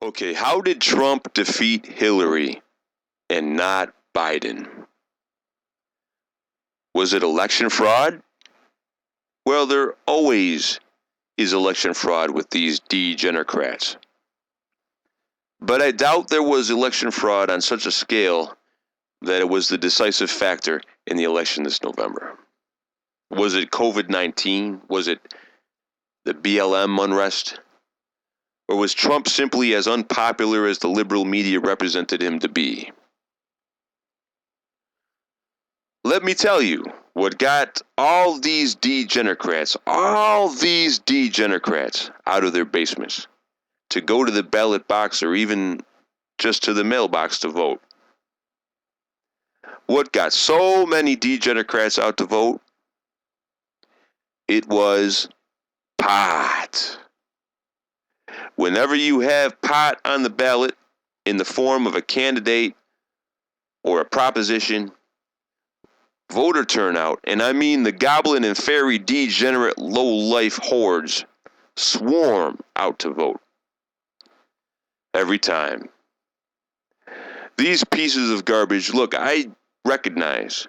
Okay, how did Trump defeat Hillary and not Biden? Was it election fraud? Well, there always is election fraud with these degenocrats. But I doubt there was election fraud on such a scale that it was the decisive factor in the election this November. Was it COVID-19? Was it the BLM unrest? Or was Trump simply as unpopular as the liberal media represented him to be? Let me tell you what got all these degenocrats out of their basements to go to the ballot box or even just to the mailbox to vote. What got so many degenocrats out to vote? It was pot. Whenever you have pot on the ballot in the form of a candidate or a proposition, voter turnout, and I mean the goblin and fairy degenerate low-life hordes, swarm out to vote. Every time. These pieces of garbage, look, I recognize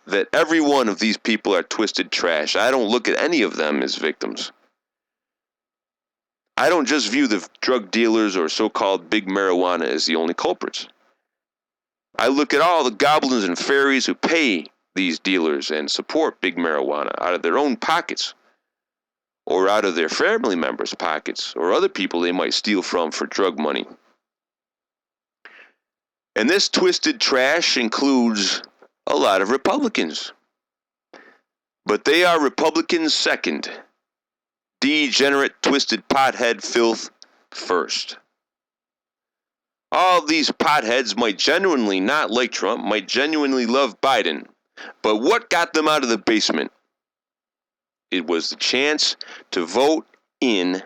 that every one of these people are twisted trash. I don't look at any of them as victims. I don't just view the drug dealers or so-called big marijuana as the only culprits. I look at all the goblins and fairies who pay these dealers and support big marijuana out of their own pockets or out of their family members' pockets or other people they might steal from for drug money. And this twisted trash includes a lot of Republicans. But they are Republicans second. Degenerate, twisted pothead filth first. All these potheads might genuinely not like Trump, might genuinely love Biden. But what got them out of the basement? It was the chance to vote in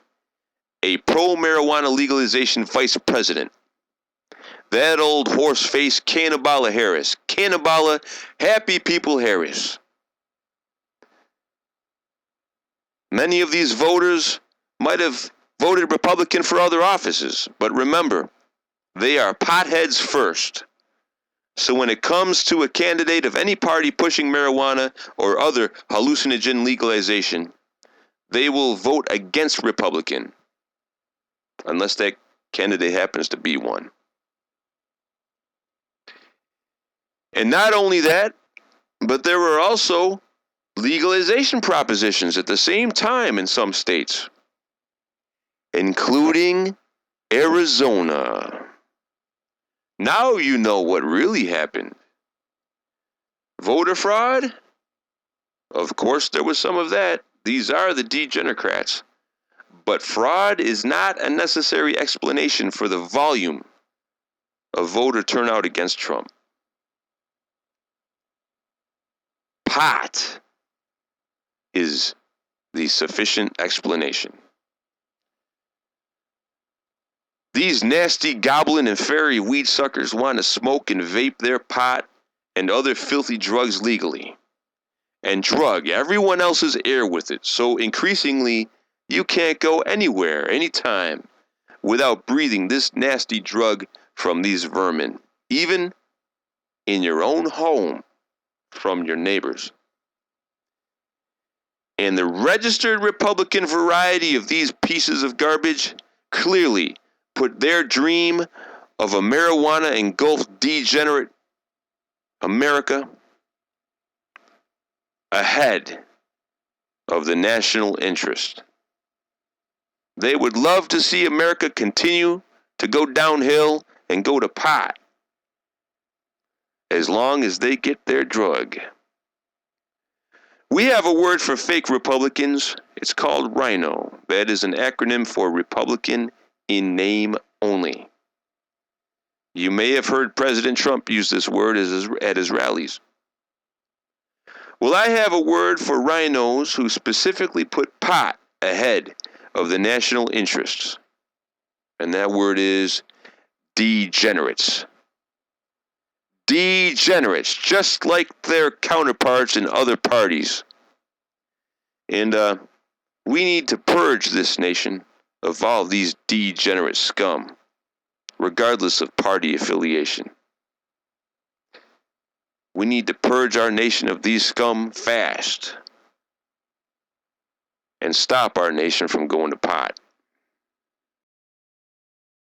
a pro-marijuana legalization vice president. That old horse-faced Cannibala Harris. Cannibala, Happy People Harris. Many of these voters might have voted Republican for other offices, but remember, they are potheads first. So when it comes to a candidate of any party pushing marijuana or other hallucinogen legalization, they will vote against Republican, unless that candidate happens to be one. And not only that, but there were also legalization propositions at the same time in some states, including Arizona. Now you know what really happened. Voter fraud? Of course there was some of that. These are the degenocrats. But fraud is not a necessary explanation for the volume of voter turnout against Trump. Pot is the sufficient explanation. These nasty goblin and fairy weed suckers want to smoke and vape their pot and other filthy drugs legally, and drug everyone else's air with it, so increasingly you can't go anywhere, anytime, without breathing this nasty drug from these vermin, even in your own home from your neighbors. And the registered Republican variety of these pieces of garbage clearly put their dream of a marijuana-engulfed degenerate America ahead of the national interest. They would love to see America continue to go downhill and go to pot, as long as they get their drug. We have a word for fake Republicans. It's called RINO. That is an acronym for Republican in name only. You may have heard President Trump use this word at his rallies. Well, I have a word for RINOs who specifically put pot ahead of the national interests. And that word is degenerates. Degenerates, just like their counterparts in other parties. And we need to purge this nation of all these degenerate scum. regardless of party affiliation. We need to purge our nation of these scum fast and stop our nation from going to pot.